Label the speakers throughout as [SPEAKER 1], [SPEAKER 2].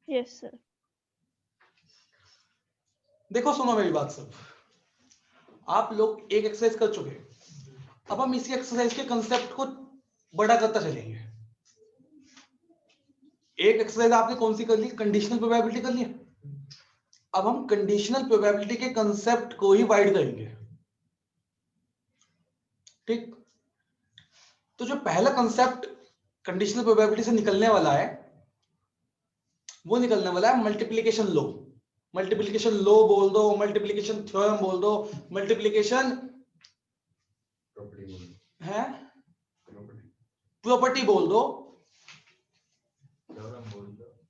[SPEAKER 1] Yes sir.
[SPEAKER 2] देखो सुनो मेरी बात सब, आप लोग एक एक्सरसाइज कर चुके, अब हम इसी एक्सरसाइज के कंसेप्ट को बड़ा करता चलेंगे। एक एक्सरसाइज आपने कौन सी कर ली, कंडीशनल प्रोबेबिलिटी कर ली। अब हम कंडीशनल प्रोबेबिलिटी के कंसेप्ट को ही वाइड करेंगे, ठीक। तो जो पहला कंसेप्ट कंडीशनल प्रोबेबिलिटी से निकलने वाला है वो निकलने वाला है मल्टीप्लिकेशन लॉ। मल्टीप्लिकेशन लॉ बोल दो, मल्टीप्लिकेशन थ्योरम बोल दो, मल्टीप्लिकेशन है प्रॉपर्टी बोल दो,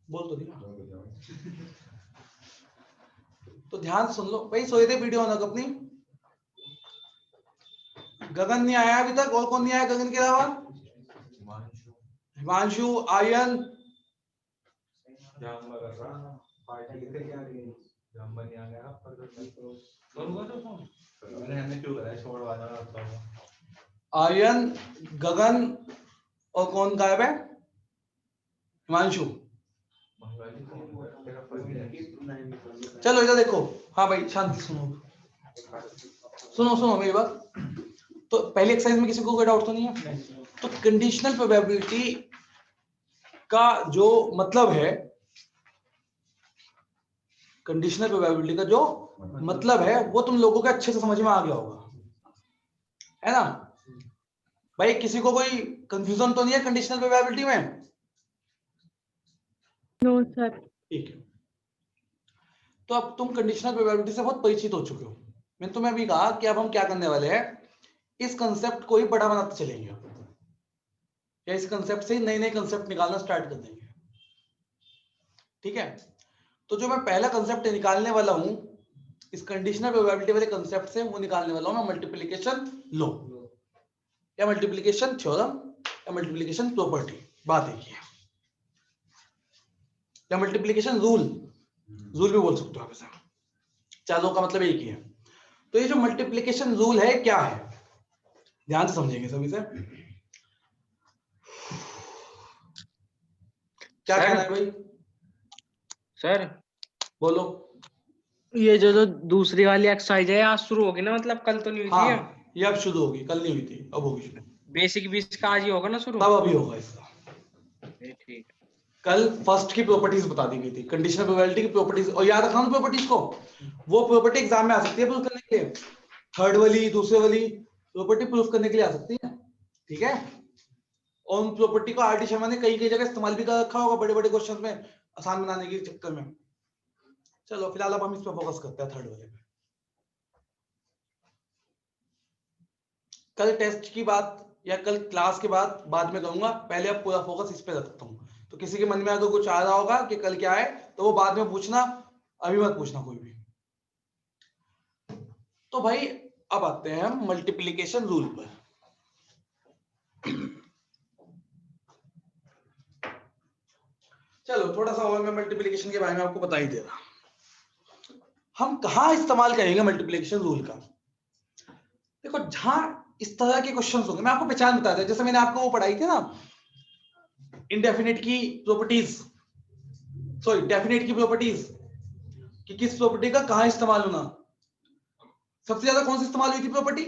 [SPEAKER 2] बोल तो दिया। तो ध्यान सुन लो भाई, सोए थे वीडियो ऑन अपनी। गगन नहीं आया अभी तक, और कौन नहीं आया गगन के अलावा? हिमांशु, आर्यन, आर्यन, गगन और कौन गायब है? हिमांशु। चलो इधर देखो, हाँ भाई शांति सुनो, सुनो सुनो मेरी बात। तो पहली एक्सरसाइज में किसी को कोई डाउट तो नहीं है? तो कंडीशनल प्रोबेबिलिटी का जो मतलब है, कंडीशनल प्रोबेबिलिटी का जो मतलब है वो तुम लोगों को अच्छे से समझ में आ गया होगा, है ना भाई? किसी को कोई कंफ्यूजन तो नहीं है कंडीशनल प्रोबेबिलिटी में?
[SPEAKER 1] No sir.
[SPEAKER 2] ठीक है, तो अब तुम कंडीशनल प्रोबेबिलिटी से बहुत परिचित हो चुके हो। मैंने तुम्हें अभी कहा कि अब हम क्या करने वाले हैं, इस कंसेप्ट को ही बड़ा बनाते चलेंगे, या इस कंसेप्ट से नए नए कंसेप्ट निकालना स्टार्ट कर देंगे, ठीक है। तो जो मैं पहला कंसेप्ट निकालने वाला हूं इस कंडीशनल प्रोबेबिलिटी वाले कंसेप्ट से, वो निकालने वाला हूं मैं मल्टीप्लिकेशन लॉ, या मल्टीप्लिकेशन थ्योरम, या मल्टीप्लिकेशन प्रॉपर्टी, बात एक ही है, या मल्टीप्लिकेशन रूल, रूल भी बोल सकते हो आप इसे, चारों का मतलब एक ही है। तो ये जो मल्टीप्लिकेशन रूल है क्या है, ध्यान से समझेंगे सभी से। क्या कहना है भाई?
[SPEAKER 3] सर
[SPEAKER 2] बोलो।
[SPEAKER 3] ये जो दूसरी वाली एक्सरसाइज है आज शुरू होगी ना, मतलब कल तो नहीं हुई थी?
[SPEAKER 2] हाँ ये अब शुरू होगी, कल नहीं हुई थी, अब होगी शुरू।
[SPEAKER 3] बेसिक भी इसका आज ही होगा ना शुरू?
[SPEAKER 2] तब अभी होगा इसका।
[SPEAKER 3] ठीक।
[SPEAKER 2] कल फर्स्ट की प्रॉपर्टीज बता दी गई थी, कंडीशनल प्रोबेबिलिटी की प्रॉपर्टीज, और याद रखना प्रॉपर्टीज को, वो प्रॉपर्टी एग्जाम में आ सकती है प्रूफ करने के लिए, थर्ड वाली दूसरे वाली प्रॉपर्टी प्रूफ करने के लिए आ सकती है, ठीक है। और उन प्रॉपर्टी को आर डी शर्मा ने कई कई जगह इस्तेमाल भी कर रखा होगा बड़े बड़े क्वेश्चन में आसान बनाने के चक्कर में। चलो फिलहाल अब हम इस पर फोकस करते हैं, थर्ड वाले पे। कल टेस्ट की बात या कल क्लास के बाद में करूंगा, पहले अब पूरा फोकस इस पे रखता हूँ। तो किसी के मन में अगर कुछ आ रहा होगा कि कल क्या है, तो वो बाद में पूछना, अभी मत पूछना कोई भी। तो भाई अब आते हैं हम मल्टीप्लिकेशन रूल पर। चलो थोड़ा सा और मैं मल्टीप्लिकेशन के बारे में आपको बता ही दे रहा। हम कहाँ इस्तेमाल करेंगे मल्टीप्लिकेशन रूल का? देखो जहां इस तरह के क्वेश्चन होंगे, मैं आपको पहचान बता दिया, जैसे मैंने आपको वो पढ़ाई थी ना इनडेफिनेट की प्रॉपर्टीज, सॉरी डेफिनेट की प्रॉपर्टीज, कि किस प्रॉपर्टी का कहां इस्तेमाल होना। सबसे ज्यादा कौन सी इस्तेमाल हुई थी प्रॉपर्टी?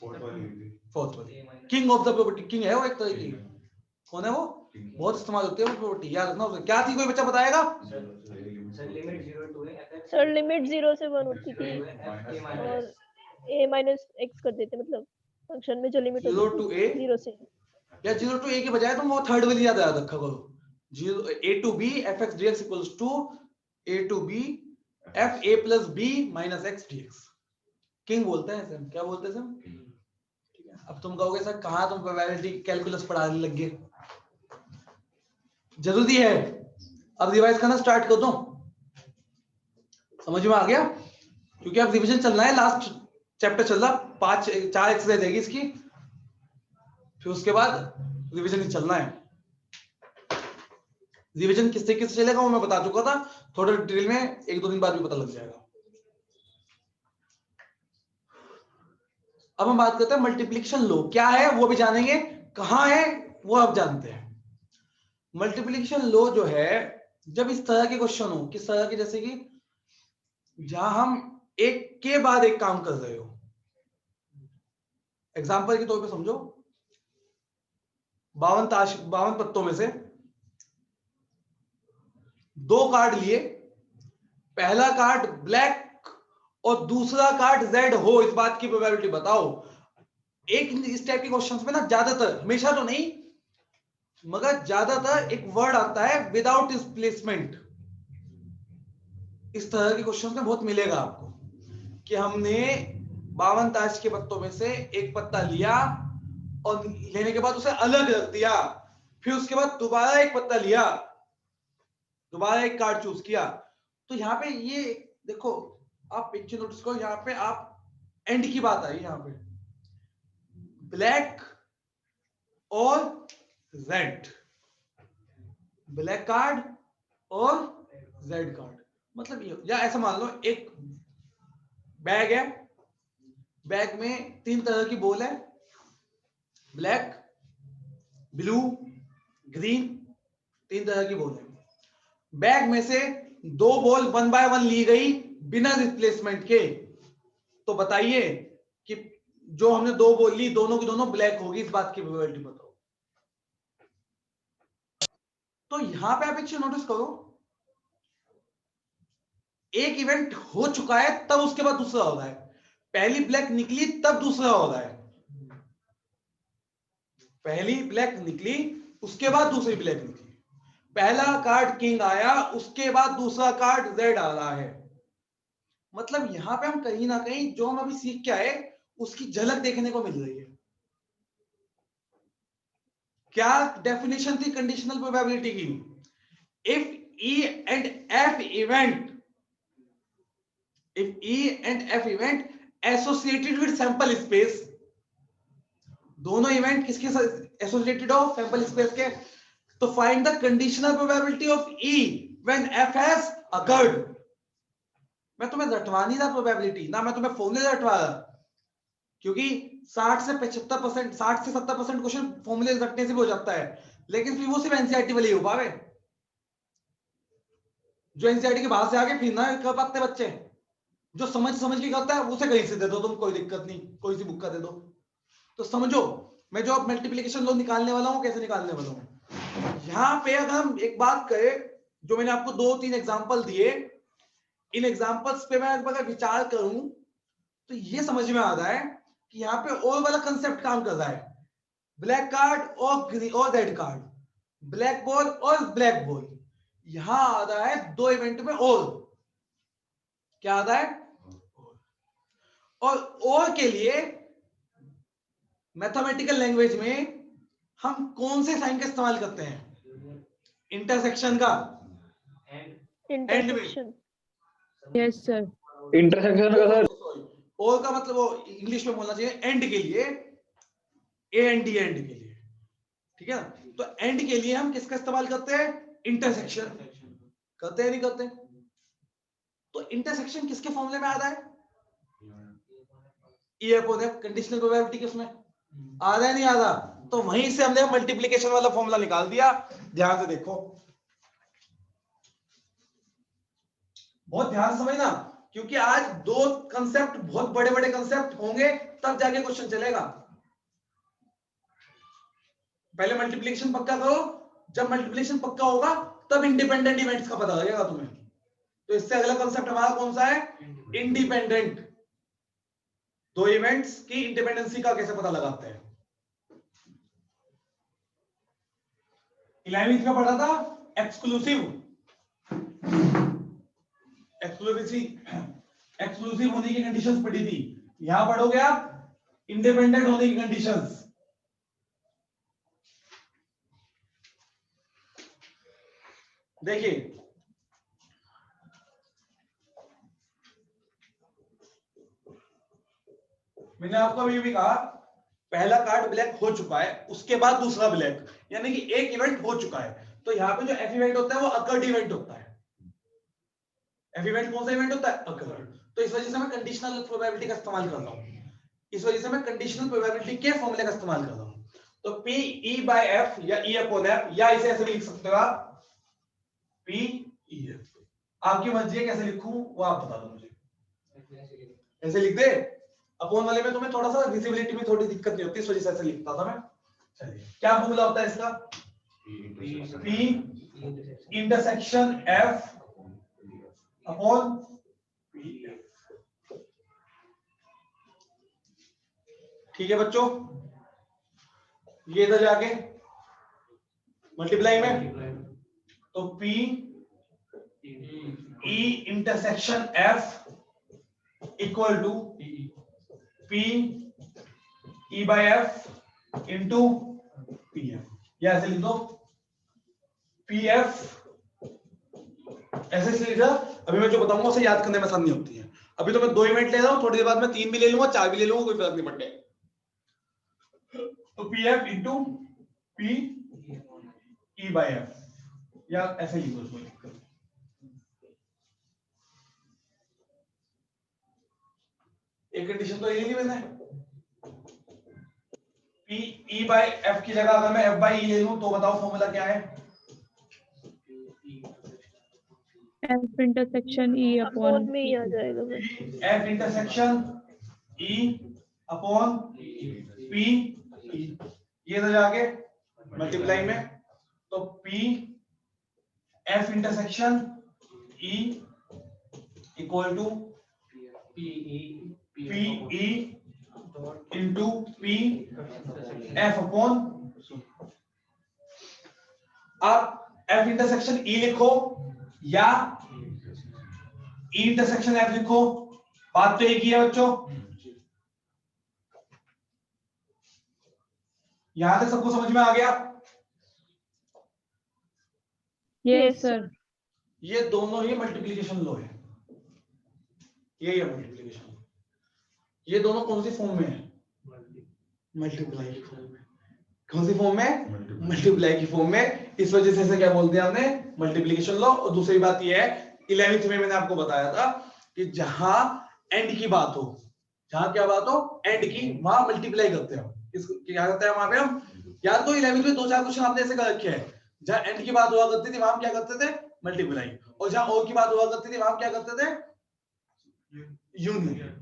[SPEAKER 2] फोर्थ वाली, king of the property, king है वो एक तरह की, कौन है वो? बहुत इस्तेमाल होती है वो प्रॉपर्टी, याद रखना। उसे क्या थी, कोई बच्चा बताएगा?
[SPEAKER 1] सर लिमिट 0 से 1 होती थी और a माइनस x कर देते, मतलब फंक्शन में जो लिमिट
[SPEAKER 2] 0
[SPEAKER 1] होती
[SPEAKER 2] to
[SPEAKER 1] थी
[SPEAKER 2] a,
[SPEAKER 1] 0 से।
[SPEAKER 2] या 0 to a के बजाय तुम वो थर्ड वाली याद रखा करो, 0 a to b fx dx equals to a to b f a plus b minus x dx। King बोलते हैं सर, क्या बोलते हैं सर? ठीक है, अब तुम कहोगे सर कहाँ तुम प्रोबेबिलिटी कैलकुलस पढ़ाने लग गए, जरूरी है अब रिवाइज करना स्टार्ट कर दो, समझ में आ गया? क्योंकि अब रिवीजन चल रहा है, लास्ट चैप्टर चल रहा, 4 एक्सरसाइज रहेगी इसकी, फिर उसके बाद रिवीजन ही चलना है। रिवीजन किस तरीके से चलेगा वो मैं बता चुका था, थोड़ा डिटेल में 1-2 दिन बाद भी पता लग जाएगा। अब हम बात करते हैं मल्टीप्लिकेशन लॉ क्या है, वो भी जानेंगे, कहां है वो अब जानते हैं। मल्टीप्लिकेशन लॉ जो है, जब इस तरह के क्वेश्चन हो, किस तरह के, जैसे कि जहां हम एक के बाद एक काम कर रहे हो, एग्जाम्पल के तौर पे समझो 52 पत्तों में से 2 कार्ड लिए, पहला कार्ड ब्लैक और दूसरा कार्ड जेड हो, इस बात की प्रोबेबिलिटी बताओ। एक इस टाइप के क्वेश्चंस में ना ज्यादातर, हमेशा तो नहीं मगर ज्यादातर एक वर्ड आता है विदाउट डिस्प्लेसमेंट। इस तरह के क्वेश्चंस में बहुत मिलेगा आपको कि हमने 52 ताश के पत्तों में से एक पत्ता लिया और लेने के बाद उसे अलग रख दिया, फिर उसके बाद दोबारा एक पत्ता लिया, दोबारा एक कार्ड चूज किया। तो यहाँ पे ये देखो, आप पिक्चर नोटिस करो, यहाँ पे आप एंड की बात आई, यहाँ पे ब्लैक और जेड, ब्लैक कार्ड और जेड कार्ड, मतलब ये, या ऐसा मान लो एक बैग है, बैग में 3 तरह की बॉल है, ब्लैक, ब्लू, ग्रीन, 3 तरह की बॉल है। बैग में से 2 बॉल 1 बाय 1 ली गई बिना रिप्लेसमेंट के, तो बताइए कि जो हमने 2 बॉल ली दोनों की दोनों ब्लैक होगी, इस बात की प्रोबेबिलिटी बताओ। तो यहां पे आप एक चीज नोटिस करो, एक इवेंट हो चुका है तब उसके बाद दूसरा हो रहा है, पहली ब्लैक निकली तब दूसरा हो रहा है, पहली ब्लैक निकली उसके बाद दूसरी ब्लैक निकली, पहला कार्ड किंग आया उसके बाद दूसरा कार्ड जेड आ रहा है। मतलब यहां पे हम कहीं ना कहीं जो हम अभी सीख के आए उसकी झलक देखने को मिल रही है। क्या डेफिनेशन थी कंडीशनल प्रोबेबिलिटी की? If E and F event, if E and F event associated with sample space, दोनों इवेंट किसके साथ एसोसिएटेड हो? सैंपल स्पेस के। तो find the conditional probability of E when F has occurred। मैं तुम्हें रटवा नहीं रहा प्रोबेबिलिटी, ना मैं तुम्हें फॉर्मूले रटवा रहा, क्योंकि 60 से 75%, 60 से 70% क्वेश्चन फॉर्मूले रटने से भी हो जाता है, लेकिन फिर वो सिर्फ एनसीईआरटी वाले ही हो पावे, जो एनसीईआरटी के बाहर से आके फिर ना कर पाते बच्चे, जो समझ के करता है उसे कहीं से दे दो तुम, कोई दिक्कत नहीं, कोई सी बुक का दे दो। तो समझो मैं जो अब मल्टीप्लिकेशन लॉ निकालने वाला हूं कैसे निकालने वाला हूं। यहां पे अगर हम एक बात करें, जो मैंने आपको 2-3 एग्जांपल दिए, इन एग्जांपल्स पे मैं अगर विचार करूं तो ये समझ में आ रहा है कि यहाँ पे और वाला कंसेप्ट काम कर रहा है, ब्लैक कार्ड और ग्रीन और रेड कार्ड, ब्लैक बॉल और ब्लैक बॉल। यहां आ रहा है 2 इवेंट में और, क्या आता है? और के लिए मैथमेटिकल लैंग्वेज में हम कौन से साइन का इस्तेमाल करते हैं? इंटरसेक्शन का,
[SPEAKER 1] इंटरसेक्शन।
[SPEAKER 4] Yes sir.
[SPEAKER 3] इंटरसेक्शन का सर,
[SPEAKER 2] और का मतलब वो इंग्लिश में बोलना चाहिए एंड के लिए, ए एंड डी एंड के लिए, ठीक है ना। तो एंड के लिए हम किसका इस्तेमाल करते हैं? इंटरसेक्शन करते हैं, नहीं करते? तो इंटरसेक्शन किसके फॉर्मूले में आ रहा है? ई अपॉन एफ, कंडीशनल प्रोबेबिलिटी के उसमें आ रहा है, नहीं आ रहा? तो वहीं से हमने मल्टीप्लिकेशन वाला फॉर्मूला निकाल दिया। ध्यान से देखो, बहुत ध्यान से समझना, क्योंकि आज 2 कंसेप्ट, बहुत बड़े बड़े कंसेप्ट होंगे तब जाके क्वेश्चन चलेगा। पहले मल्टीप्लिकेशन पक्का करो, जब मल्टीप्लिकेशन पक्का होगा तब इंडिपेंडेंट इवेंट्स का पता लगेगा तुम्हें। तो इससे अगला कंसेप्ट हमारा कौन सा है? इंडिपेंडेंट। 2 इवेंट्स की इंडिपेंडेंसी का कैसे पता लगाते हैं। 11वीं में पढ़ा था एक्सक्लूसिव होने की कंडीशंस पढ़ी थी। यहां पढ़ोगे आप इंडिपेंडेंट होने की कंडीशंस। देखिए मैंने आपको अभी भी कहा, पहला कार्ड ब्लैक हो चुका है उसके बाद दूसरा ब्लैक, यानी कि एक इवेंट हो चुका है। तो यहां पे जो एफ इवेंट होता है वो अकर्ड इवेंट होता है। एफ इवेंट कौन सा इवेंट होता है? अकर्ड। तो इस वजह से मैं कंडीशनल प्रोबेबिलिटी का इस्तेमाल कर रहा हूं, इस वजह से मैं कंडीशनल प्रोबेबिलिटी के फॉर्मूले का इस्तेमाल कर रहा हूं। तो P E by F या E upon F, या इसे ऐसे भी लिख सकते हो आप P E F। आपकी मर्जी है कैसे लिखूं वो आप बता दो मुझे। ऐसे लिख दे, अपॉन वाले में तुम्हें थोड़ा सा विजिबिलिटी में थोड़ी दिक्कत नहीं होती, इस वजह से ऐसे लिखता था मैं। चलिए क्या फॉर्मूला होता है इसका, P intersection F upon P F। ठीक है बच्चों, ये इधर जाके मल्टीप्लाई में, तो P E intersection F equal to P E by F into P F, या ऐसे लिख दो पी एफ, ऐसे लिख दो। अभी मैं जो बताऊंगा उसे याद करने में आसानी होती है। अभी तो मैं 2 मिनट ले रहा हूं, थोड़ी देर बाद मैं 3 भी ले लूंगा, 4 भी ले लूंगा, कोई फर्क नहीं पड़ता। तो P F into P E by F, या ऐसे लिख दो इसको। एक कंडीशन तो ये ली मैंने, P E by F की जगह अगर मैं F by E ले लूं तो बताओ फॉर्मूला क्या है,
[SPEAKER 4] F intersection E
[SPEAKER 1] upon
[SPEAKER 4] upon
[SPEAKER 1] में ही आ जाएगा बस।
[SPEAKER 2] F intersection E upon P E, ये इधर जाके मल्टीप्लाई में, तो P F intersection E equal to P E into P F upon, आप F इंटरसेक्शन E लिखो या E इंटरसेक्शन F लिखो, बात तो एक ही है बच्चों। यहां तक सबको समझ में आ गया?
[SPEAKER 4] yes sir
[SPEAKER 2] ये दोनों ही मल्टीप्लिकेशन लो है, यही है मल्टीप्लिकेशन। ये दोनों कौन सी फॉर्म में है, मल्टीप्लाई की फॉर्म में। कौन सी फॉर्म में, मल्टीप्लाई की फॉर्म में। इस वजह से इसे क्या बोलते हैं हमने, मल्टीप्लिकेशन लॉ। और दूसरी बात ये है 11वीं में मैंने आपको बताया था कि जहां एंड की बात हो, जहां क्या बात हो एंड की, वहां मल्टीप्लाई करते हैं हम। क्या करते हैं वहां पे हम, या तो 11वीं में 2-4 क्वेश्चन आपने ऐसे कर रखे हैं, जहां एंड की बात हुआ करती थी वहां क्या करते थे, मल्टीप्लाई, और जहां और की बात हुआ करती थी वहां क्या करते थे, यूनियन,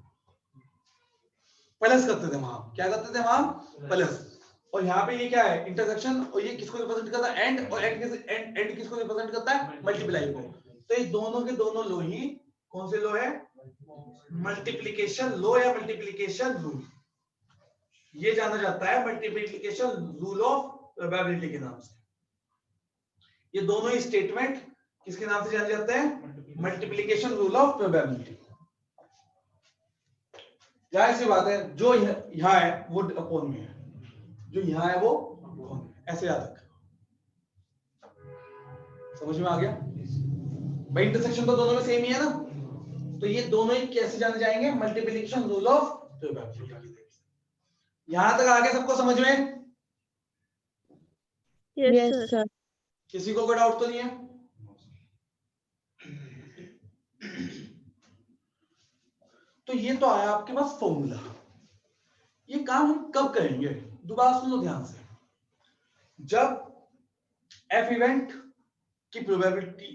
[SPEAKER 2] प्लस करते थे। वहां क्या करते थे, वहां प्लस। और यहाँ पे ये क्या है, इंटरसेक्शन, और ये किसको रिप्रेजेंट करता है, एंड, और एंड किसको रिप्रेजेंट करता है, मल्टीप्लाई को। तो ये दोनों के दोनों लो ही कौन से लो है, मल्टीप्लिकेशन लो या मल्टीप्लिकेशन रूल। ये जाना जाता है मल्टीप्लिकेशन रूल ऑफ प्रोबेबिलिटी के नाम से। ये दोनों ही स्टेटमेंट किसके नाम से जाने जाते हैं, मल्टीप्लिकेशन रूल ऑफ प्रोबेबिलिटी। जाहिर सी बात है जो यहाँ है वो अपॉन में है, जो यहाँ है वो अपॉन में, ऐसे याद रखना। समझ में आ गया भाई, इंटरसेक्शन तो दोनों में सेम ही है ना। तो ये दोनों ही कैसे जाने जाएंगे, मल्टीप्लिकेशन रूल ऑफ प्रोबेबिलिटी। यहां तक आगे सबको समझ में,
[SPEAKER 4] yes sir
[SPEAKER 2] किसी को कोई डाउट तो नहीं है? तो ये तो आया आपके पास फॉर्मूला। ये काम हम कब करेंगे, दोबारा सुन लो ध्यान से। जब एफ इवेंट की प्रोबेबिलिटी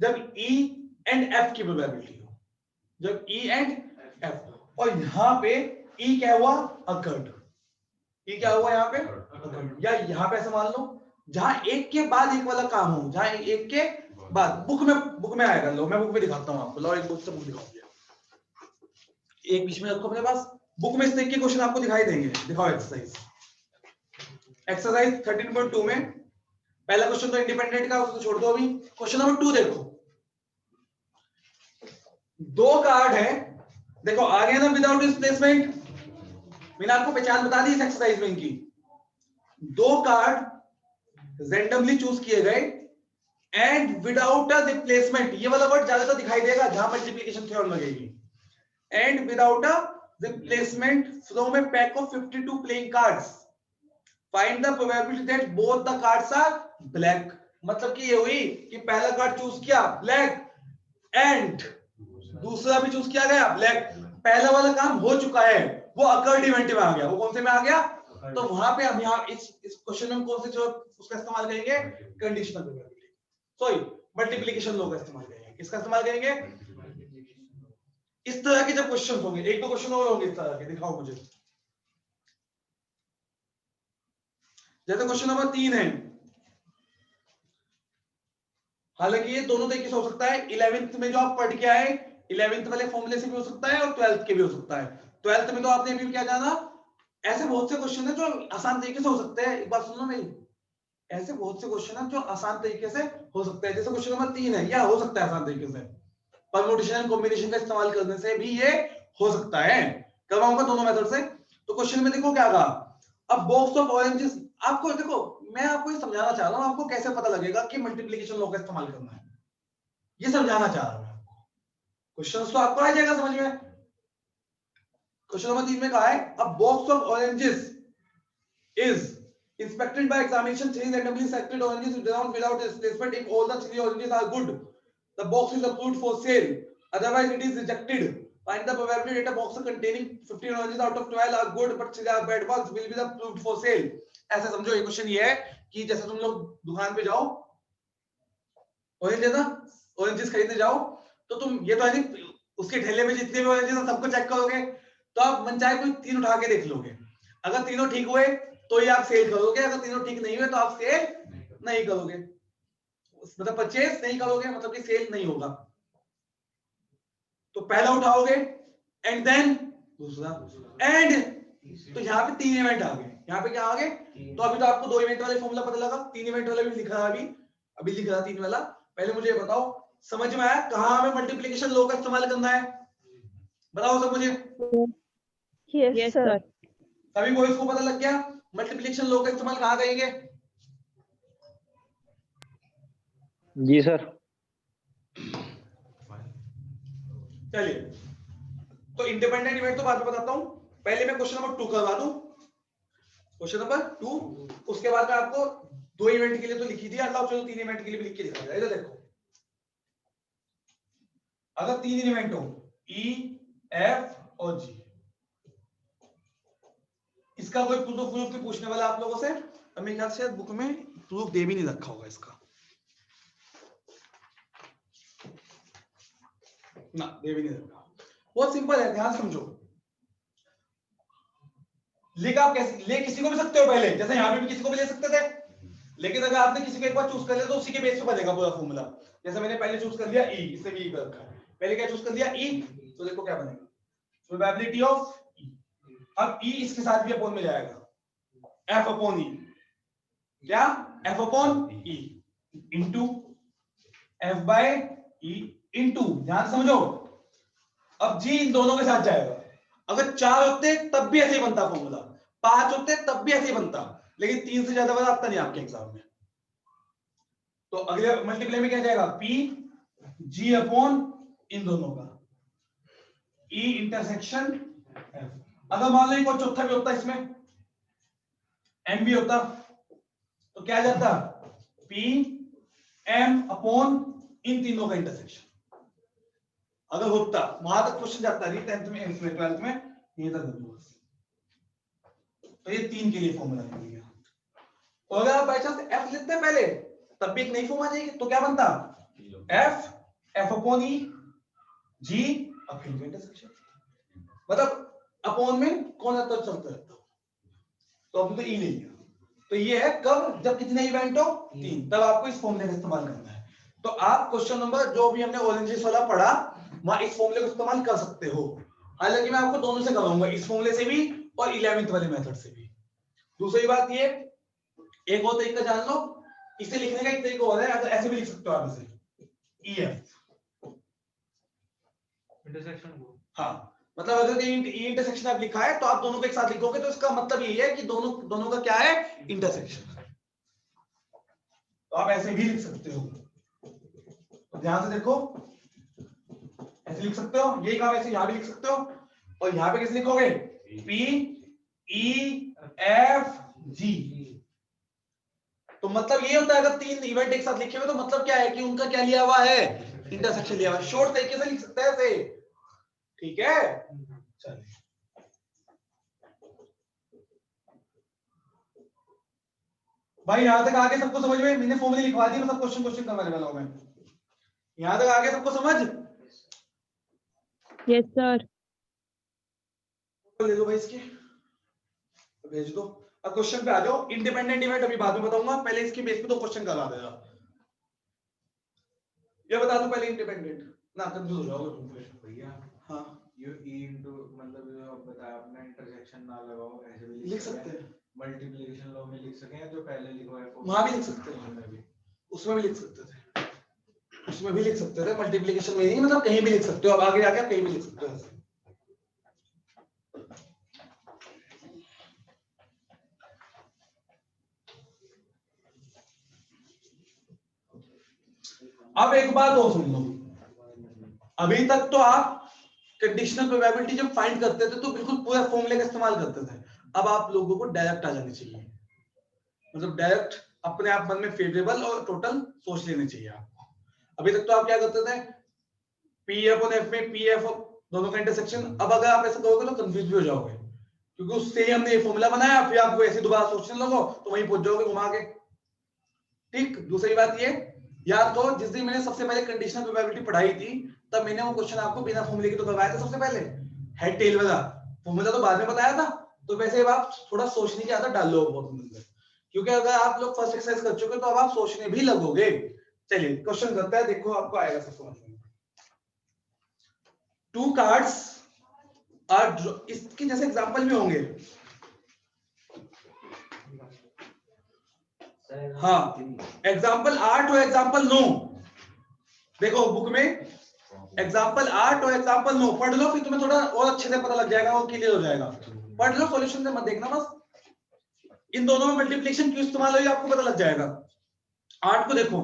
[SPEAKER 2] जब ई एंड एफ की प्रोबेबिलिटी हो, जब ई एंड एफ, और यहां पे ई क्या हुआ, अकर्ड। ई क्या हुआ यहाँ पे, अकर्ड। या यहाँ पे ऐसे मान लो जहां एक के बाद एक वाला काम हो, जहां एक के बाद, बुक में आएगा। लो मैं बुक में दिखाता हूँ आपको, लो एक बुक से बुक दिखाऊंगा, एक बीच में रखो अपने पास। बुक में इस तरह के क्वेश्चन आपको दिखाई देंगे। दिखाओ एक्सरसाइज 13.2 में पहला क्वेश्चन तो इंडिपेंडेंट का, उसको छोड़ दो अभी। क्वेश्चन नंबर 2 देखो, 2 कार्ड है, देखो आ गया ना, विदाउट डिस्प्लेसमेंट। मैंने आपको पहचान बता दी इस एक्सरसाइज में इनकी। 2 कार्ड रैंडमली चूज किए गए एंड विदाउट अ रिप्लेसमेंट, ये वाला वर्ड ज्यादातर दिखाई देगा जहां मल्टीप्लिकेशन थ्योरम लगेगी। And without a replacement from a pack of 52 playing cards, find the probability that both the cards are black. मतलब कि ये हुई कि पहला कार्ड चूज किया ब्लैक एंड दूसरा भी चूज किया गया ब्लैक। पहला वाला काम हो चुका है, वो अकर्ड इवेंट में आ गया। वो कौन से में आ गया? तो वहां पे हम यहाँ इस क्वेश्चन में हम कौन से जो उसका इस्तेमाल करेंगे? Conditional probability, sorry multiplication law का इस्तेमाल करेंगे। किसका इस्तेमाल करेंगे? इस तरह के जब क्वेश्चन होंगे, एक दो क्वेश्चन और होंगे इस तरह के, दिखाओ मुझे। जैसे क्वेश्चन नंबर 3 है, हालांकि ये दोनों तरीके से हो सकता है। 11th में जो आप पढ़ के आए, 11th वाले फॉर्मूले से भी हो सकता है और 12th के भी हो सकता है। 12th में तो आपने अभी क्या जाना, ऐसे बहुत से क्वेश्चन है जो आसान तरीके से हो सकते हैं। एक बात सुनो मेरी, ऐसे बहुत से क्वेश्चन है जो आसान तरीके से हो सकते हैं। जैसे क्वेश्चन नंबर 3 है, यह हो सकता है आसान तरीके से, परम्यूटेशन एंड कॉम्बिनेशन का इस्तेमाल करने से भी ये हो सकता है। करवाऊंगा दोनों मेथड से। तो क्वेश्चन में देखो क्या कहा, अब बॉक्स ऑफ ऑरेंजेस, आपको देखो मैं आपको ये समझाना चाह रहा हूं, आपको कैसे पता लगेगा कि मल्टीप्लिकेशन लॉ का इस्तेमाल करना है, ये समझाना चाह रहा हूं मैं आपको। क्वेश्चन तो आपको आ जाएगा समझ में। क्वेश्चन नंबर 3 में कहा है, अ box of oranges is inspected by examination 3 randomly selected oranges without displacement. If all the 3 oranges are good, the box is approved for sale, otherwise it is rejected. Find the probability that a box containing 15 oranges out of 12 are good but 3 are bad ones will be approved for sale. ऐसे समझो, ये question ये है कि जैसे तुम लोग दुकान पे जाओ, ऑरेंज है ना, ऑरेंजेस खरीदने जाओ, तो तुम ये तो है नहीं उसके ठेले में जितने भी ऑरेंजेस हैं सबको चेक करोगे, तो आप मन चाहे कोई 3 उठा के देख लोगे। अगर तीनों ठीक हुए तो ये आप सेल करोगे, अगर तीनों ठीक नहीं हुए तो आप सेल नहीं करोगे, मतलब परचेज नहीं करोगे, मतलब कि सेल नहीं होगा। तो पहला उठाओगे एंड देन दूसरा, एंड तो यहाँ पे 3 इवेंट आ गए। यहाँ पे क्या आ गए? तो अभी तो आपको 2 इवेंट वाले फॉर्मूला पता लगा, 3 इवेंट वाला भी लिख रहा है, अभी लिख रहा 3 वाला। पहले मुझे बताओ समझ में आया कहाँ हमें मल्टीप्लिकेशन लॉ का इस्तेमाल करना है? बताओ सब मुझे।
[SPEAKER 1] Yes sir.
[SPEAKER 2] सभी को इसको पता लग गया मल्टीप्लिकेशन लॉ का इस्तेमाल कहाँ करेंगे?
[SPEAKER 5] जी सर।
[SPEAKER 2] चलिए, तो इंडिपेंडेंट इवेंट तो बाद में बताता हूं, पहले मैं क्वेश्चन नंबर 2 करवा दूं। क्वेश्चन नंबर 2, उसके बाद में आपको 2 इवेंट के लिए तो लिखी थी, अल्लाह चलो 3 इवेंट के लिए भी लिख के दिखा जाए। इधर देखो, अगर 3 इवेंट हो E, F और G, इसका कोई प्रूफ भी पूछने वाला आप लोगों से, अब मेरे ख्याल से बुक में प्रूफ दे भी नहीं रखा होगा इसका, ना दे भी नहीं रखा। बहुत सिंपल है, ध्यान समझो। लिख आप कैसे ले किसी को भी सकते हो पहले, जैसे यहां पे भी किसी को भी ले सकते थे, लेकिन अगर आपने किसी को एक बार चूज कर लिया तो उसी के बेस पे बनेगा पूरा फॉर्मूला। जैसे मैंने पहले चूज कर लिया E, इसे भी कर रखा है, पहले क्या चूज कर लिया E, तो देखो क्या बनेगा, प्रोबेबिलिटी ऑफ E। अब E इसके साथ भी अपॉन में जाएगा, F अपॉन E, क्या F upon E into F by E into, ध्यान समझो, अब G इन दोनों के साथ जाएगा। अगर 4 होते तब भी ऐसे ही बनता फॉर्मूला, 5 होते तब भी ऐसे ही बनता, लेकिन 3 से ज्यादा वाला आता नहीं आपके एग्जाम में। तो अगले मल्टीप्लाई में क्या जाएगा, P G अपॉन इन दोनों का E इंटरसेक्शन F। अगर मान लो कोई चौथा भी होता इसमें, M भी होता, तो क्या जाता, P M अपॉन इन तीनों का इंटरसेक्शन। अगर होता, वहां तक क्वेश्चन जाता है 10th में, इसमें 12th में, ये तक दूंगा। तो ये 3 के लिए फॉर्मूला निकल गया। और अगर आप बाय चांस F लिखते हैं पहले, तब भी एक नई फॉर्म आ जाएगी, तो क्या बनता, F F upon E G अब फिर इंटरसेक्शन, मतलब अपॉन में कौन सा तो चलता रहता, तो अब तो E ले लिया। तो ये है कब, जब कितने इवेंट हो, 3, तब आपको इस फॉर्मूले का इस्तेमाल करना है। तो आप क्वेश्चन नंबर जो भी हमने ऑरेंजेस वाला पढ़ा, वहां इस फॉर्मूले को इस्तेमाल कर सकते हो। हालांकि मैं आपको दोनों से करवाऊंगा, इस फॉर्मूले से भी और 11th वाले मेथड से भी। दूसरी बात ये, एक और तरीका जान लो, इसे लिखने का एक तरीका और है, अगर ऐसे भी लिख सकते हो आप इसे EF इंटरसेक्शन। हाँ, मतलब अगर ई इंटरसेक्शन आप लिखा है तो आप दोनों को एक साथ लिखोगे, तो इसका मतलब यही है कि दोनों का क्या है, इंटरसेक्शन। तो आप ऐसे भी लिख सकते हो, तो ध्यान से देखो, ऐसे लिख सकते हो, यही काम ऐसे यहां भी लिख सकते हो, और यहां पे कैसे लिखोगे, P E F G। तो मतलब ये होता है, अगर 3 इवेंट एक साथ लिखे हुए तो मतलब क्या है कि उनका क्या लिया हुआ है, इंटरसेक्शन लिया हुआ है। शॉर्ट तरीके से लिख सकते हैं ऐसे, ठीक है। चलिए भाई यहाँ तक आगे सबको समझ में, मैंने फॉर्मूले लिखवा दिए, मतलब क्वेश्चन क्वेश्चन करने वाला हूं मैं। यहाँ तक आगे सबको समझ?
[SPEAKER 4] Yes, sir.
[SPEAKER 2] ले दो भाई इसके, भेज दो। अब क्वेश्चन पे आ जाओ। इंडिपेंडेंट डिवाइड अभी बाद में बताऊंगा, पहले इसके बेस पे तो क्वेश्चन करवा देगा। ये बता दो पहले इंडिपेंडेंट, ना कंफ्यूज हो जाओगे तुम फिर।
[SPEAKER 6] भैया
[SPEAKER 2] हाँ
[SPEAKER 6] ये e into मतलब जो आप बताया आपने इंटरसेक्शन ना लगाओ, ऐसे भी
[SPEAKER 2] लिख सकते हैं,
[SPEAKER 6] मल्टीप्लिकेशन लॉ में लिख सके हैं जो पहले लिखवाया
[SPEAKER 2] वहां भी लिख सकते हैं, उसमें भी लिख सकते थे, उसमें भी लिख सकते थे, मल्टीप्लिकेशन में ही, मतलब कहीं भी लिख सकते हो। अब आगे जाके कहीं भी लिख सकते हो ऐसे। अब एक बात और सुन लो, अभी तक तो आप कंडीशनल प्रोबेबिलिटी जब फाइंड करते थे तो बिल्कुल पूरा फॉर्मूले का इस्तेमाल करते थे। अब आप लोगों को डायरेक्ट आ जानी चाहिए, मतलब डायरेक्ट अपने आप मन में फेवरेबल और टोटल सोच लेनी चाहिए आपको। अभी तक तो आप क्या करते थे, पी एफ और एफ में पी एफ दोनों का इंटरसेक्शन। अब अगर आप ऐसा करोगे तो कंफ्यूज भी हो जाओगे, क्योंकि उससे ही हमने ये फॉर्मूला बनाया, फिर आपको ऐसे दोबारा सोचने लगो तो वहीं पहुंच जाओगे घुमा के। ठीक, दूसरी बात ये याद करो, जिस दिन मैंने सबसे पहले कंडीशनल प्रोबेबिलिटी पढ़ाई थी तब मैंने वो क्वेश्चन आपको बिना फॉर्मूले के तो करवाया था सबसे पहले, हेड टेल वाला। फॉर्मूला तो बाद में बताया था, तो वैसे आप थोड़ा सोचने की आदत डाल लो बहुत अंदर, क्योंकि अगर आप लोग फर्स्ट एक्सरसाइज कर चुके तो अब आप सोचने भी लगोगे। चलिए क्वेश्चन करता है, देखो आपको आएगा सब समझ में। 2 कार्ड्स आर, इसके जैसे एग्जांपल भी होंगे। हाँ, एग्जाम्पल 8 और एग्जाम्पल 9, देखो बुक में एग्जाम्पल 8 और एग्जाम्पल 9 पढ़ लो, फिर तुम्हें थोड़ा और अच्छे से पता लग जाएगा और क्लियर हो जाएगा। पढ़ लो, सॉल्यूशन से मत देखना बस, इन दोनों में मल्टीप्लिकेशन क्यों इस्तेमाल हुई आपको पता लग जाएगा। 8 को देखो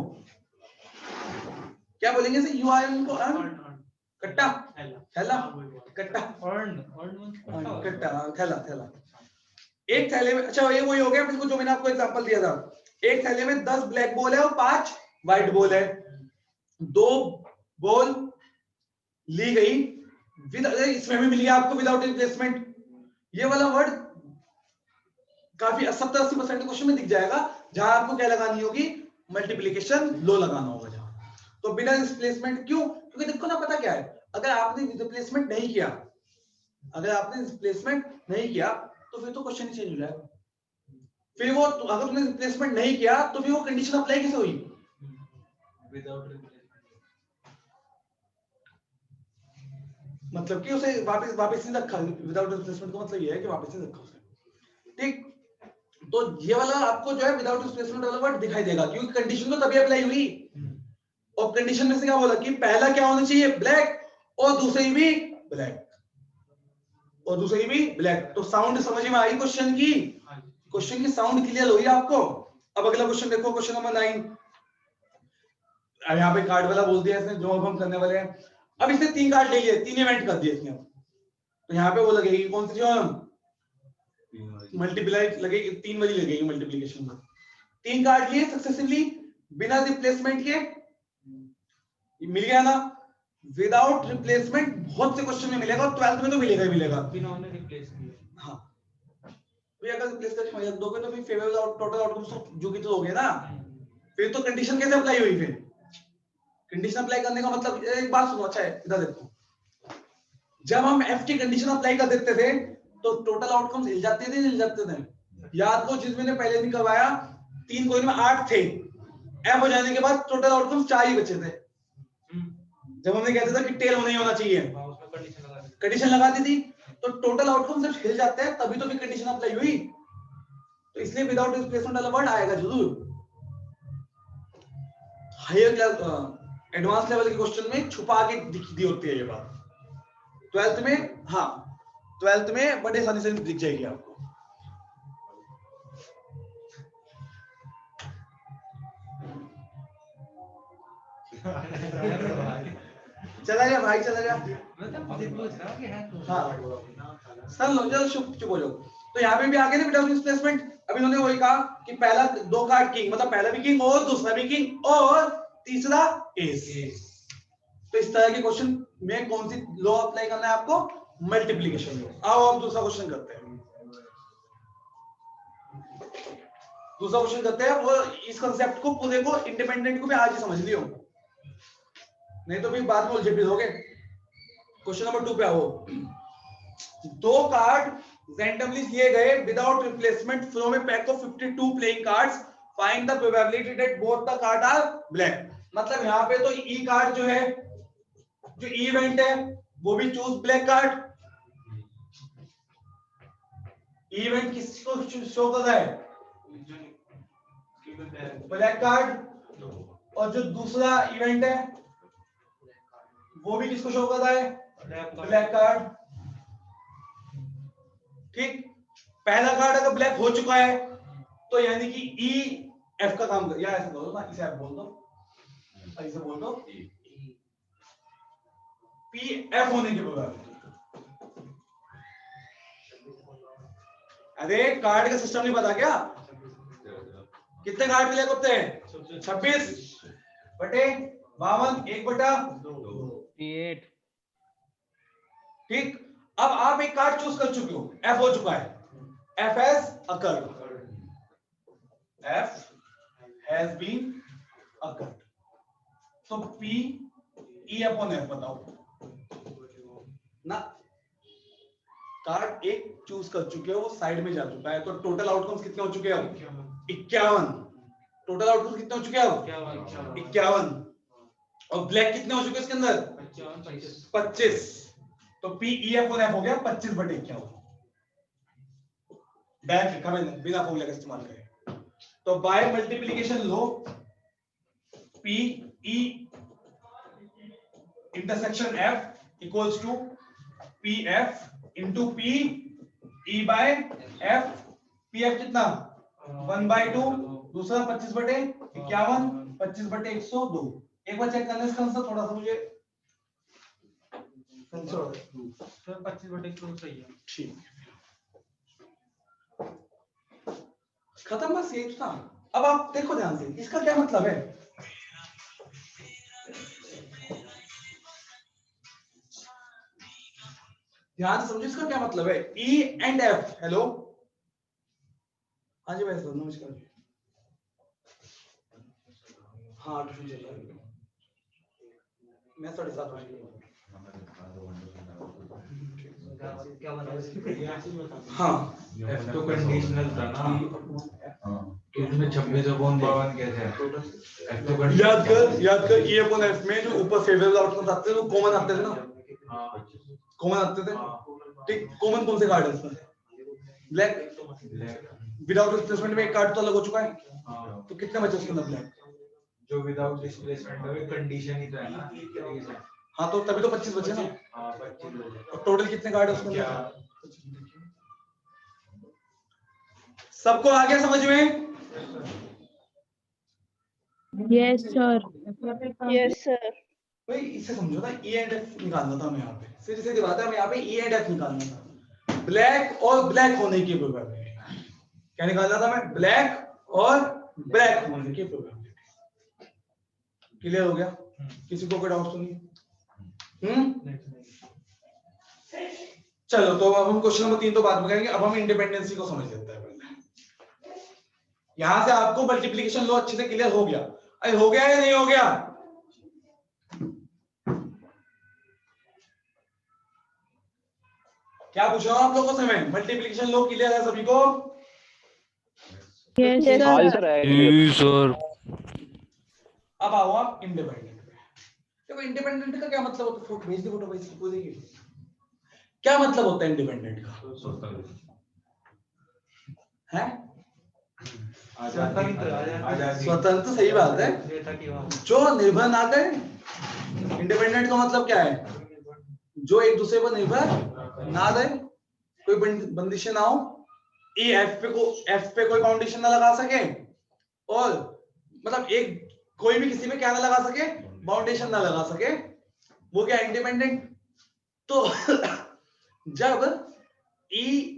[SPEAKER 2] क्या बोलेंगे से, यू आर को कट्टा थैला, कट्टा कट्टा थैला थैला, एक थैले में, अच्छा ये वही हो गया बिल्कुल जो मैंने आपको एग्जांपल दिया था। एक थैले में 10 ब्लैक बॉल है और 5 व्हाइट बॉल है। 2 बॉल ली गई विद, इसमें भी मिल गया आपको विदाउट रिप्लेसमेंट। ये वाला वर्ड काफी 70-80% क्वेश्चन में दिख जाएगा, जहां आपको क्या लगानी होगी, मल्टीप्लिकेशन लो लगाना होगा जहां। तो बिना रिप्लेसमेंट क्यों, क्योंकि देखो ना पता क्या है, अगर आपने रिप्लेसमेंट नहीं किया, अगर आपने रिप्लेसमेंट नहीं किया तो फिर तो क्वेश्चन ही चेंज हो जाएगा। फिर वो अगर तुमने रिप्लेसमेंट नहीं किया तो फिर वो कंडीशन अप्लाई कैसे हुई,
[SPEAKER 6] विदाउट रिप्लेसमेंट,
[SPEAKER 2] मतलब कि उसे वापस नहीं रखा। विदाउट रिप्लेसमेंट का मतलब ये है कि वापस नहीं रखा उसे। ठीक, तो ये वाला आपको जो है विदाउट रिप्लेसमेंट वाला वर्ड दिखाई देगा, क्योंकि कंडीशन तो तभी अप्लाई हुई। और कंडीशन में से क्या बोला कि पहला क्या होना चाहिए, ब्लैक, और दूसरी भी ब्लैक, और दूसरी भी ब्लैक। तो साउंड समझ में आई क्वेश्चन की, क्वेश्चन की साउंड क्लियर हुई आपको। अब अगला क्वेश्चन देखो, क्वेश्चन नंबर 9। अब यहाँ पे कार्ड वाला बोल दिया इसने जो अब हम करने वाले हैं। अब इसने 3 कार्ड ले लिए, 3 इवेंट कर दिए इसने। तो यहाँ पे वो लगेगी कौन सी, जो मल्टीप्लाई लगेगी, 3 वाली लगेगी मल्टीप्लीकेशन में। 3 कार्ड लिए सक्सेसिवली बिना रिप्लेसमेंट के, मिल गया ना। विदाउट रिप्लेसमेंट बहुत से क्वेश्चन में मिलेगा, और 12th में तो मिलेगा ही मिलेगा।
[SPEAKER 6] बिना रिप्लेस किए,
[SPEAKER 2] हाँ, तो अगर रिप्लेस करके दोगे तो फिर फेवरेबल टोटल आउटकम्स तो जो कि तो हो गए ना। फिर तो कंडीशन कैसे अप्लाई हुई, फिर कंडीशन अप्लाई करने का मतलब, एक बात सुनो, अच्छा है इधर देखो, जब हम एफ की कंडीशन अप्लाई कर देते थे तो टोटल आउटकम्स हिल जाते थे, हिल जाते थे। याद को जिसमें पहले दिन करवाया, 3 कोइन में 8 थे, एफ हो जाने के बाद टोटल आउटकम्स 4 ही बचे थे। जब हमने कहते था कि टेल होना ही होना चाहिए, कंडीशन लगा दी थी, तो टोटल आउटकम जब हिल जाते हैं तभी तो भी कंडीशन अप्लाई हुई। तो इसलिए विदाउट रिप्लेसमेंट वाला वर्ड आएगा जरूर। हायर एडवांस लेवल के क्वेश्चन में छुपा के दिखती होती है ये बात। 12th में, हाँ 12th में बड़े आसानी से दिख जाएगी आपको। चला गया भाई, चला गया। हाँ सर लो, चलो चुप हो जाओ। तो यहाँ पे भी आगे ना विदाउट रिप्लेसमेंट। अभी उन्होंने वही कहा कि पहला 2 कार्ड किंग, मतलब पहला भी किंग और दूसरा भी किंग और तीसरा एस। तो इस तरह के क्वेश्चन में कौन सी लॉ अप्लाई करना है आपको, मल्टीप्लिकेशन लॉ। आओ अब दूसरा क्वेश्चन करते हैं। दूसरा क्वेश्चन करते हैं, वो इस कंसेप्ट को पूरे को इंडिपेंडेंट को भी आज ही समझ लियो, नहीं तो फिर बाद में उलझे फिरोगे। क्वेश्चन नंबर 2 पे आओ। दो कार्ड रैंडमली लिए गए without replacement from a pack of 52 playing cards, find the probability that both the card are black. मतलब यहाँ पे तो ई कार्ड जो है, जो ई इवेंट है वो भी चूज ब्लैक कार्ड, ई इवेंट किसको शो कर रहा है, ब्लैक कार्ड, और जो दूसरा इवेंट है वो भी किसको शो कर रहा है, ब्लैक कार्ड। ठीक, पहला कार्ड अगर ब्लैक हो चुका है तो यानी कि ई एफ का काम कर, या ऐसा बोलो ना, इसे एफ बोल दो, ऐसे बोल दो पी एफ होने की प्रोबेबिलिटी। अरे कार्ड का सिस्टम नहीं पता क्या, कितने कार्ड ब्लैक होते हैं, 26 बटे 52 1/8। ठीक, अब आप एक कार्ड चूज कर चुके हो, एफ हो चुका है, F has occurred, F has been occurred, तो पी ई अपॉन एफ बताओ ना। कार्ड एक चूज कर चुके हो, वो साइड में जा चुका है, तो टोटल आउटकम्स कितने हो चुके हैं अब, 51। टोटल आउटकम्स कितने हो चुके हैं अब, 51। और ब्लैक कितने हो चुके हैं इसके अंदर, 25। तो पी ई एफ और एफ हो गया 25/51। डायरेक्ट लिखा मैंने, बिना फॉर्मूला का इस्तेमाल करे। तो बाय मल्टीप्लिकेशन लो, P E intersection F equals to P F into P E by F. P F कितना 1/2, दूसरा 25/51, 25/102। एक बार चेक करना इसका आंसर, थोड़ा सा मुझे
[SPEAKER 6] 25/102 सही है।
[SPEAKER 2] ठीक, खत्म, बस ये था। अब आप देखो ध्यान से, इसका क्या मतलब है, ध्यान से समझो इसका क्या मतलब है। ई एंड एफ, हेलो, हाँ जी भाई साहब नमस्कार जी। हाँ ट्यूशन चल रहा है, मैं 7:30 बजे। हाँ
[SPEAKER 6] एफ तो कंडीशनल था ना, इसमें 26/52 कैसे है, एफ तो
[SPEAKER 2] याद कर ई अपॉन एफ में जो ऊपर फेवरेबल आउटकम्स आते थे वो कॉमन आते थे ना, कॉमन आते थे। ठीक, कॉमन कौन से कार्ड है इसमें, ब्लैक। विदाउट रिप्लेसमेंट में एक कार्ड तो अलग हो चुका है, तो कितने बचे उसके अंदर ब्लैक,
[SPEAKER 6] जो विदाउट डिस्प्लेसमेंट है कंडीशन ही तो है ना।
[SPEAKER 2] हाँ तो तभी तो 25 बचे ना।
[SPEAKER 6] 25
[SPEAKER 2] और टोटल कितने कार्ड है उसके अंदर, सबको आ गया समझ में?
[SPEAKER 4] Yes, sir.
[SPEAKER 1] Yes sir.
[SPEAKER 2] भाई इसे समझो ना, ई एंड एफ निकालना था हमें यहाँ पे, सीधी सीधी बात है, हमें यहाँ पे ई एंड एफ निकालना था, ब्लैक और ब्लैक होने की प्रोबेबिलिटी। क्या निकालना था हमें, ब्लैक और ब्लैक होने की प्रोबेबिलिटी। क्लियर हो गया, किसी को कोई डाउट तो नहीं? चलो तो अब हम क्वेश्चन नंबर 3 तो बाद में करेंगे, अब हम इंडिपेंडेंसी को समझ लेते हैं पहले। यहां से आपको मल्टीप्लिकेशन लॉ अच्छे से क्लियर हो गया, अरे हो गया या नहीं हो गया? क्या पूछ रहा हूं आप लोगों से मैं, मल्टीप्लिकेशन लॉ क्लियर है सभी को?
[SPEAKER 4] Yes,
[SPEAKER 1] Yes,
[SPEAKER 5] हाँ जी
[SPEAKER 4] sir.
[SPEAKER 5] सर।
[SPEAKER 2] अब आओ आप इंडिपेंडेंट पे। देखो इंडिपेंडेंट का क्या मतलब होता है, फोटो भेज दे, फोटो भेज दे, देखिए क्या मतलब होता है इंडिपेंडेंट का, है स्वतंत्र, सही बात है, जो निर्भर ना करे। इंडिपेंडेंट का मतलब क्या है, जो एक दूसरे पर निर्भर ना रहे, कोई बंदिशें ना हो, ए एफ पे कोई बाउंडेशन ना लगा सके, और मतलब एक कोई भी किसी पे क्या ना लगा सके, बाउंडेशन ना लगा सके, वो क्या इंडिपेंडेंट। तो जब ई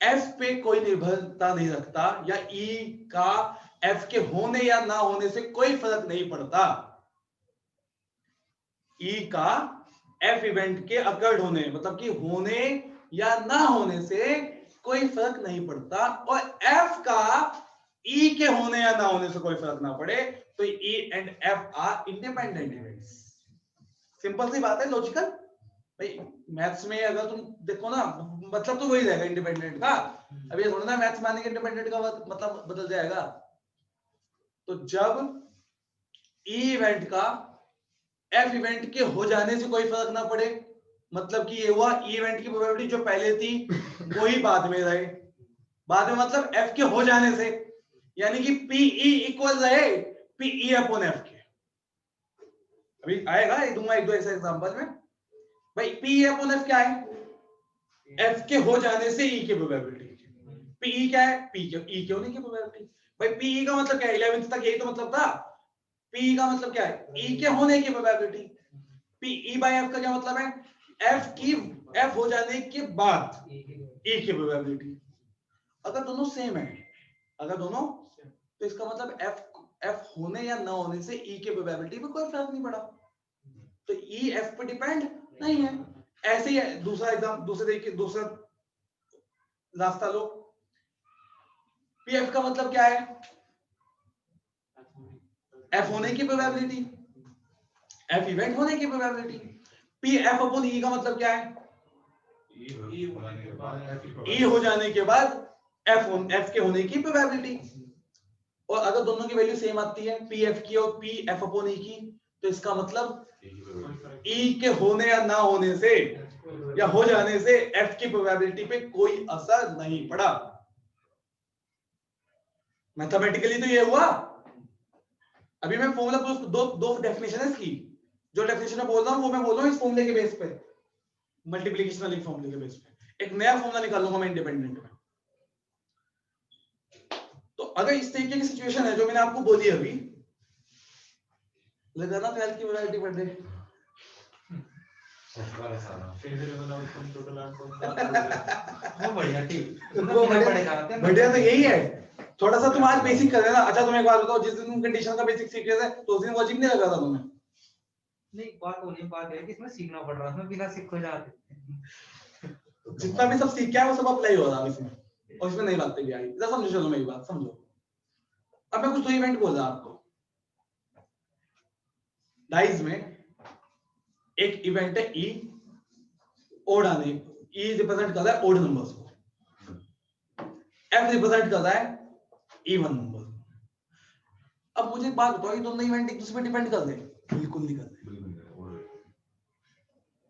[SPEAKER 2] एफ पे कोई निर्भरता नहीं रखता, या ई का एफ के होने या ना होने से कोई फर्क नहीं पड़ता, ई का एफ इवेंट के अकर्ड होने, मतलब कि होने या ना होने से कोई फर्क नहीं पड़ता, और एफ का ई के होने या ना होने से कोई फर्क ना पड़े, तो E and F are independent events. Simple सी बात है, लॉजिकल। भाई मैथ्स में अगर तुम देखो ना, मतलब तो वही रहेगा इंडिपेंडेंट का। अब ये थोड़ा ना मैथ्स में आने के इंडिपेंडेंट का मतलब बदल जाएगा। तो जब ई इवेंट का एफ इवेंट के हो जाने से कोई फर्क ना पड़े, मतलब कि ये हुआ ई इवेंट की प्रोबेबिलिटी जो पहले थी वही बाद में रहे। बाद में मतलब एफ के हो जाने से, यानी कि पीई इक्वल रहे पीई अपॉन एफ के। अभी आएगा, दूंगा एक दो ऐसे एग्जांपल में। भाई पीई अपॉन एफ क्या है? एफ के हो जाने से ई की प्रोबेबिलिटी। पीई क्या है? पी के ई के होने की प्रोबेबिलिटी। भाई पीई का मतलब क्या है? 11th तक यही तो मतलब था। पीई का मतलब क्या है? ई के होने की प्रोबेबिलिटी। पीई बाय एफ का क्या मतलब है? एफ हो जाने के बाद ई की प्रोबेबिलिटी। अगर दोनों सेम है, अगर दोनों, तो इसका मतलब एफ होने या ना होने से ई के प्रोबेबिलिटी में कोई फर्क नहीं पड़ा। तो ई एफ पे डिपेंड नहीं है। ऐसे ही है। दूसरा एग्जाम, दूसरा रास्ता लो। पीएफ का मतलब क्या है? एफ होने की प्रोबेबिलिटी, एफ इवेंट होने की प्रोबेबिलिटी। पी एफ अपॉन ई का मतलब क्या है? ई हो जाने के बाद एफ के होने की प्रोबेबिलिटी। और अगर दोनों की वैल्यू सेम आती है, पी एफ की और पी एफ अपॉन ई की, तो इसका मतलब ई के होने या ना होने से या हो जाने से एफ की प्रोबेबिलिटी पे कोई असर नहीं पड़ा। मैथमेटिकली तो ये हुआ। अभी मैं फॉर्मूला प्रूफ, दो डेफिनेशन है इसकी। जो डेफिनेशन मैं बोल रहा हूं वो मैं बोल रहा हूं इस फॉर्मूले के बेस पे, मल्टीप्लिकेशन वाले फॉर्मूले के बेस पे एक नया फॉर्मूला निकालूंगा मैं इंडिपेंडेंट में। तो अगर इस तरीके की सिचुएशन है जो मैंने आपको बोली अभी, लगाना 12 की वैरायटी बढ़ रही। बढ़िया तो यही है। थोड़ा सा तुम आज बेसिक कर रहे ना। अच्छा तुम एक बात बताओ, जिस दिन तुम कंडीशन का बेसिक सीख रहे थे तो उस दिन वो अजीब नहीं लगा था तुम्हें?
[SPEAKER 7] नहीं, बात है कि इसमें सीखना पड़ रहा था, बिना सीखे जाते।
[SPEAKER 2] जितना भी सब सीख के आए वो सब अप्लाई हो रहा है इसमें, और इसमें नई बातें भी आई। इधर समझो, चलो मेरी बात समझो। अब मैं कुछ दो इवेंट बोल रहा आपको। डाइस में एक इवेंट है ई, ओड आने, ई रिप्रेजेंट कर रहा है ओड नंबर्स को, एफ रिप्रेजेंट कर रहा है इवन नंबर। अब मुझे एक बात बताओ, ये दोनों इवेंट एक दूसरे पे डिपेंड कर दे? बिल्कुल नहीं करते।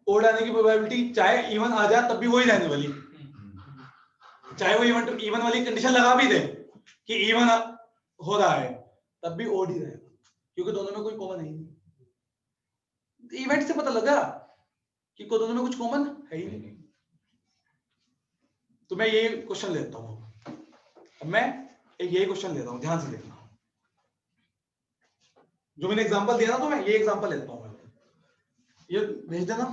[SPEAKER 2] ओड आने की प्रोबेबिलिटी चाहे इवन आ जाए तब भी वही रहने वाली, चाहे वो इवन इवन वाली कंडीशन लगा भी दे कि इवन हो रहा है तब भी ओड ही रहेगा, क्योंकि दोनों में कोई कॉमन है ही नहीं। इवेंट से पता लगा कि दोनों में कुछ कॉमन है ही नहीं। तो मैं ये क्वेश्चन लेता हूं। अब मैं एक यही क्वेश्चन लेता हूं, ध्यान से देखना। जो मैंने एग्जांपल दिया ना, तो मैं ये एग्जांपल लेता हूं। ये भेज देना।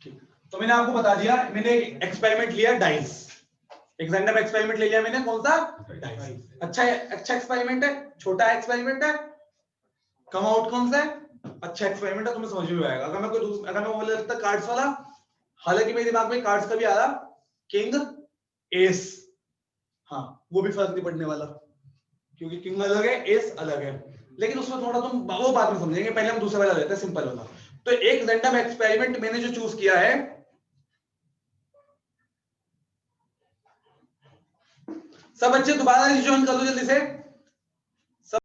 [SPEAKER 2] ठीक। तो मैंने आपको बता दिया, मैंने एक एक्सपेरिमेंट लिया डाइस, एक रैंडम एक्सपेरिमेंट ले लिया मैंने। कौन सा? डाइस। अच्छा एक्सपेरिमेंट है, छोटा एक्सपेरिमेंट है, कम आउटकम्स है, अच्छा एक्सपेरिमेंट है, तुम्हें समझ में आएगा। अगर मैं वो लगता कार्ड्स वाला, हालांकि मेरे दिमाग में कार्ड्स का भी आ रहा, किंग एस, हाँ वो भी फर्क नहीं पड़ने वाला, क्योंकि किंग अलग है, एस अलग है। लेकिन उसमें थोड़ा तुम वो बात में समझेंगे। पहले हम दूसरा वाला लेते हैं, सिंपल वाला। तो एक रैंडम एक्सपेरिमेंट मैंने जो चूज किया है, सब बच्चे दोबारा रिजॉइन कर लो जल्दी से।